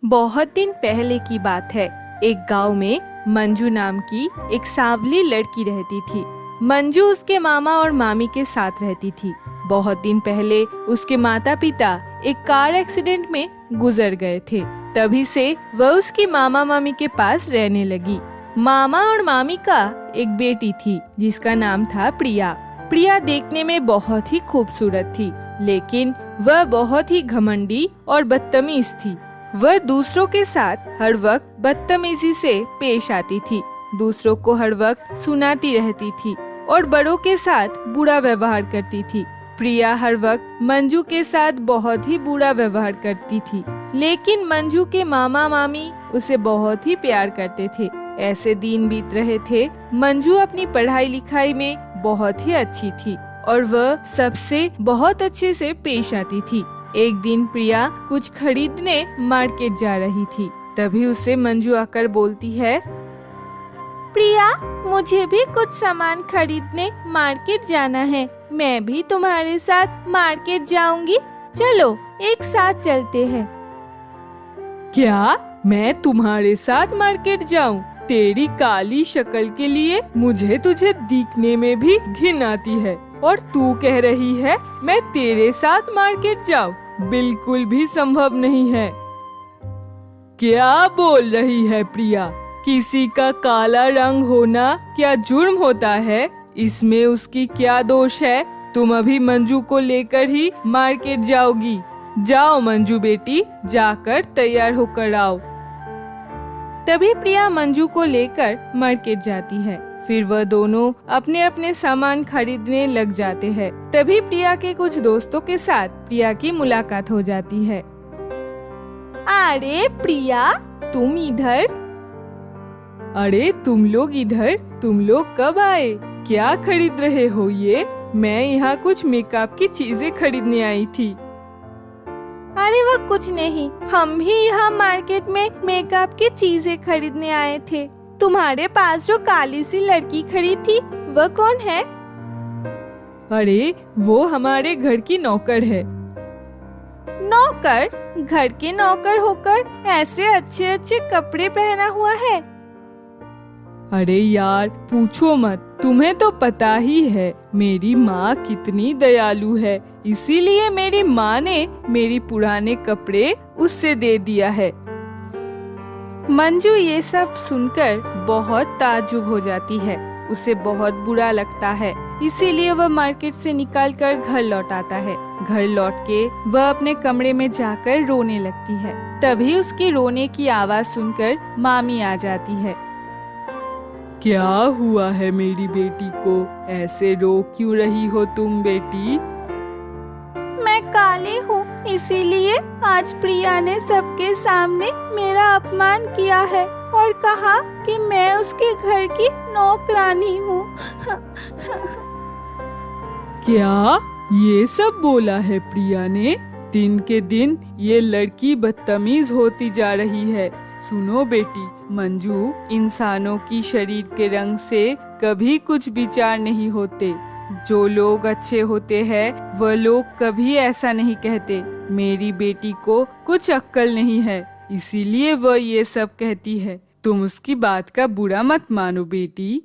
बहुत दिन पहले की बात है। एक गांव में मंजू नाम की एक सांवली लड़की रहती थी। मंजू उसके मामा और मामी के साथ रहती थी। बहुत दिन पहले उसके माता पिता एक कार एक्सीडेंट में गुजर गए थे। तभी से वह उसकी मामा मामी के पास रहने लगी। मामा और मामी का एक बेटी थी जिसका नाम था प्रिया। प्रिया देखने में बहुत ही खूबसूरत थी, लेकिन वह बहुत ही घमंडी और बदतमीज थी। वह दूसरों के साथ हर वक्त बदतमीजी से पेश आती थी, दूसरों को हर वक्त सुनाती रहती थी और बड़ों के साथ बुरा व्यवहार करती थी। प्रिया हर वक्त मंजू के साथ बहुत ही बुरा व्यवहार करती थी, लेकिन मंजू के मामा मामी उसे बहुत ही प्यार करते थे। ऐसे दिन बीत रहे थे। मंजू अपनी पढ़ाई लिखाई में बहुत ही अच्छी थी और वह सबसे बहुत अच्छे से पेश आती थी। एक दिन प्रिया कुछ खरीदने मार्केट जा रही थी। तभी उसे मंजू आकर बोलती है, प्रिया, मुझे भी कुछ सामान खरीदने मार्केट जाना है। मैं भी तुम्हारे साथ मार्केट जाऊंगी। चलो एक साथ चलते हैं। क्या मैं तुम्हारे साथ मार्केट जाऊं? तेरी काली शक्ल के लिए मुझे तुझे दिखने में भी घिन आती है और तू कह रही है मैं तेरे साथ मार्केट जाऊं? बिल्कुल भी संभव नहीं है। क्या बोल रही है प्रिया? किसी का काला रंग होना क्या जुर्म होता है? इसमें उसकी क्या दोष है? तुम अभी मंजू को लेकर ही मार्केट जाओगी। जाओ मंजू बेटी, जाकर तैयार होकर आओ। तभी प्रिया मंजू को लेकर मार्केट जाती है। फिर वह दोनों अपने अपने सामान खरीदने लग जाते हैं। तभी प्रिया के कुछ दोस्तों के साथ प्रिया की मुलाकात हो जाती है। अरे प्रिया, तुम इधर? अरे तुम लोग इधर? तुम लोग कब आए? क्या खरीद रहे हो ये? मैं यहाँ कुछ मेकअप की चीजें खरीदने आई थी। अरे वो कुछ नहीं, हम भी यहाँ मार्केट में मेकअप की चीजें खरीदने आए थे। तुम्हारे पास जो काली सी लड़की खड़ी थी वह कौन है? अरे वो हमारे घर की नौकर है। नौकर? घर के नौकर होकर ऐसे अच्छे अच्छे कपड़े पहना हुआ है। अरे यार पूछो मत, तुम्हें तो पता ही है मेरी माँ कितनी दयालु है, इसीलिए मेरी माँ ने मेरी पुराने कपड़े उससे दे दिया है। मंजू ये सब सुनकर बहुत ताज्जुब हो जाती है। उसे बहुत बुरा लगता है, इसीलिए वह मार्केट से निकलकर घर लौट आता है। घर लौट के वह अपने कमरे में जाकर रोने लगती है। तभी उसकी रोने की आवाज सुनकर मामी आ जाती है। क्या हुआ है मेरी बेटी को? ऐसे रो क्यों रही हो तुम बेटी? मैं काली हूँ, इसीलिए आज प्रिया ने सबके सामने मेरा अपमान किया है और कहा कि मैं उसके घर की नौकरानी हूँ। क्या ये सब बोला है प्रिया ने? दिन के दिन ये लड़की बदतमीज होती जा रही है। सुनो बेटी, मंजू, इंसानों की शरीर के रंग से कभी कुछ विचार नहीं होते। जो लोग अच्छे होते हैं वह लोग कभी ऐसा नहीं कहते। मेरी बेटी को कुछ अक्ल नहीं है, इसीलिए वह ये सब कहती है। तुम उसकी बात का बुरा मत मानो बेटी।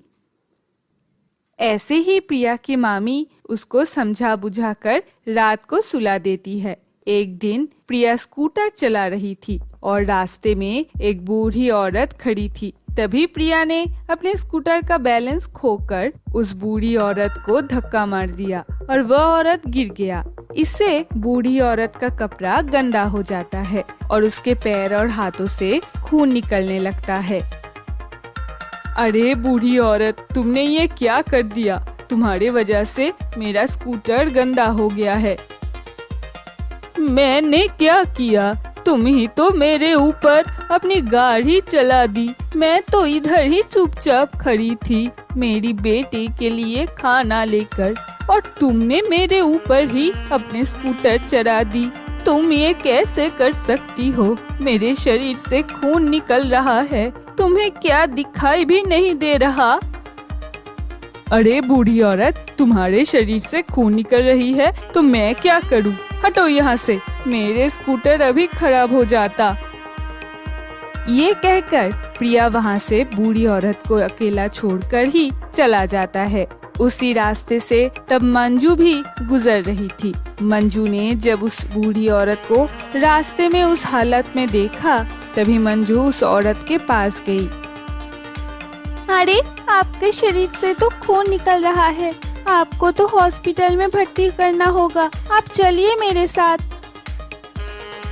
ऐसे ही प्रिया की मामी उसको समझा बुझाकर रात को सुला देती है। एक दिन प्रिया स्कूटर चला रही थी और रास्ते में एक बूढ़ी औरत खड़ी थी। तभी प्रिया ने अपने स्कूटर का बैलेंस खोकर उस बूढ़ी औरत को धक्का मार दिया और वह औरत गिर गया। इससे बूढ़ी औरत का कपड़ा गंदा हो जाता है और उसके पैर और हाथों से खून निकलने लगता है। अरे बूढ़ी औरत, तुमने ये क्या कर दिया? तुम्हारे वजह से मेरा स्कूटर गंदा हो गया है। मैंने क्या किया? तुम ही तो मेरे ऊपर अपनी गाड़ी चला दी। मैं तो इधर ही चुपचाप खड़ी थी मेरी बेटी के लिए खाना लेकर, और तुमने मेरे ऊपर ही अपने स्कूटर चला दी। तुम ये कैसे कर सकती हो? मेरे शरीर से खून निकल रहा है, तुम्हें क्या दिखाई भी नहीं दे रहा? अरे बूढ़ी औरत, तुम्हारे शरीर से खून निकल रही है तो मैं क्या करूं? हटो यहाँ से, मेरे स्कूटर अभी खराब हो जाता। ये कहकर प्रिया वहाँ से बूढ़ी औरत को अकेला छोड़कर ही चला जाता है। उसी रास्ते से तब मंजू भी गुजर रही थी। मंजू ने जब उस बूढ़ी औरत को रास्ते में उस हालत में देखा, तभी मंजू उस औरत के पास गई। अरे, आपके शरीर से तो खून निकल रहा है, आपको तो हॉस्पिटल में भर्ती करना होगा, आप चलिए मेरे साथ।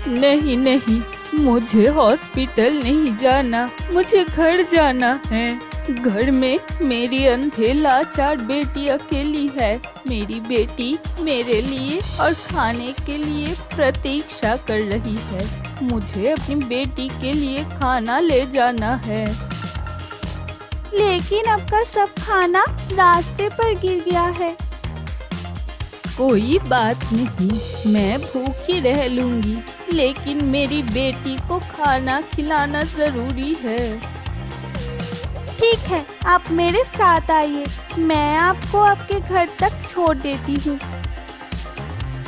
नहीं नहीं, मुझे हॉस्पिटल नहीं जाना, मुझे घर जाना है। घर में मेरी अंधे लाचार बेटी अकेली है। मेरी बेटी मेरे लिए और खाने के लिए प्रतीक्षा कर रही है। मुझे अपनी बेटी के लिए खाना ले जाना है। लेकिन आपका सब खाना रास्ते पर गिर गया है। कोई बात नहीं, मैं भूखी रह लूंगी, लेकिन मेरी बेटी को खाना खिलाना जरूरी है। ठीक है, आप मेरे साथ आइए, मैं आपको आपके घर तक छोड़ देती हूँ।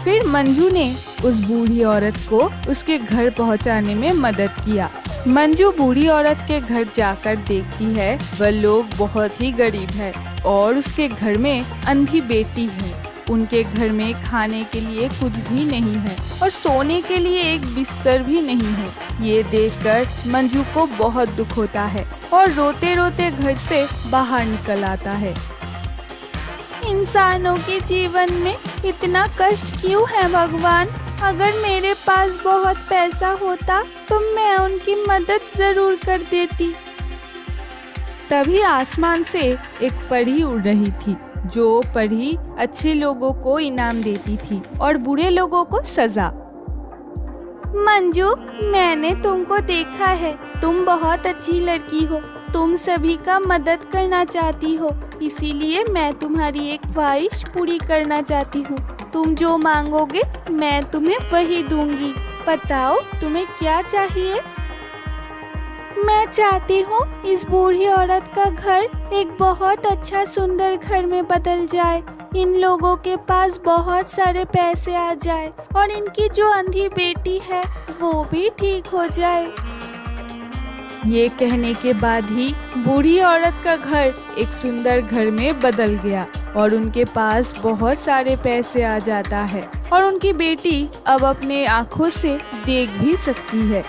फिर मंजू ने उस बूढ़ी औरत को उसके घर पहुंचाने में मदद किया। मंजू बूढ़ी औरत के घर जाकर देखती है, वह लोग बहुत ही गरीब है और उसके घर में अंधी बेटी है। उनके घर में खाने के लिए कुछ भी नहीं है और सोने के लिए एक बिस्तर भी नहीं है। ये देखकर मंजू को बहुत दुख होता है और रोते रोते घर से बाहर निकल आता है। इंसानों के जीवन में इतना कष्ट क्यों है भगवान? अगर मेरे पास बहुत पैसा होता तो मैं उनकी मदद जरूर कर देती। तभी आसमान से एक परी उड़ रही थी, जो परी अच्छे लोगों को इनाम देती थी और बुरे लोगों को सजा। मंजू, मैंने तुमको देखा है, तुम बहुत अच्छी लड़की हो, तुम सभी का मदद करना चाहती हो, इसीलिए मैं तुम्हारी एक ख्वाहिश पूरी करना चाहती हूँ। तुम जो मांगोगे मैं तुम्हें वही दूंगी। बताओ तुम्हें क्या चाहिए? मैं चाहती हूँ इस बूढ़ी औरत का घर एक बहुत अच्छा सुंदर घर में बदल जाए, इन लोगों के पास बहुत सारे पैसे आ जाए और इनकी जो अंधी बेटी है वो भी ठीक हो जाए। ये कहने के बाद ही बूढ़ी औरत का घर एक सुंदर घर में बदल गया और उनके पास बहुत सारे पैसे आ जाता है और उनकी बेटी अब अपने आँखों से देख भी सकती है।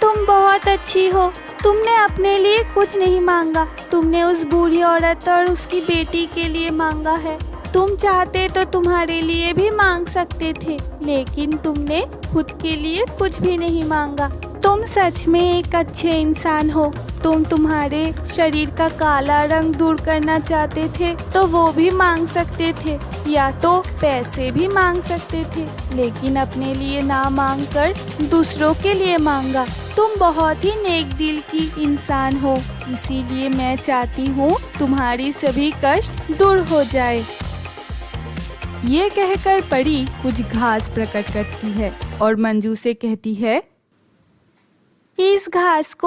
तुम बहुत अच्छी हो, तुमने अपने लिए कुछ नहीं मांगा, तुमने उस बूढ़ी औरत और उसकी बेटी के लिए मांगा है। तुम चाहते तो तुम्हारे लिए भी मांग सकते थे, लेकिन तुमने खुद के लिए कुछ भी नहीं मांगा। तुम सच में एक अच्छे इंसान हो। तुम तुम्हारे शरीर का काला रंग दूर करना चाहते थे तो वो भी मांग सकते थे, या तो पैसे भी मांग सकते थे, लेकिन अपने लिए ना मांग कर दूसरों के लिए मांगा। तुम बहुत ही नेक दिल की इंसान हो, इसीलिए मैं चाहती हूँ तुम्हारी सभी कष्ट दूर हो जाए। ये कहकर परी कुछ घास प्रकट करती है और मंजू से कहती है, इस घास को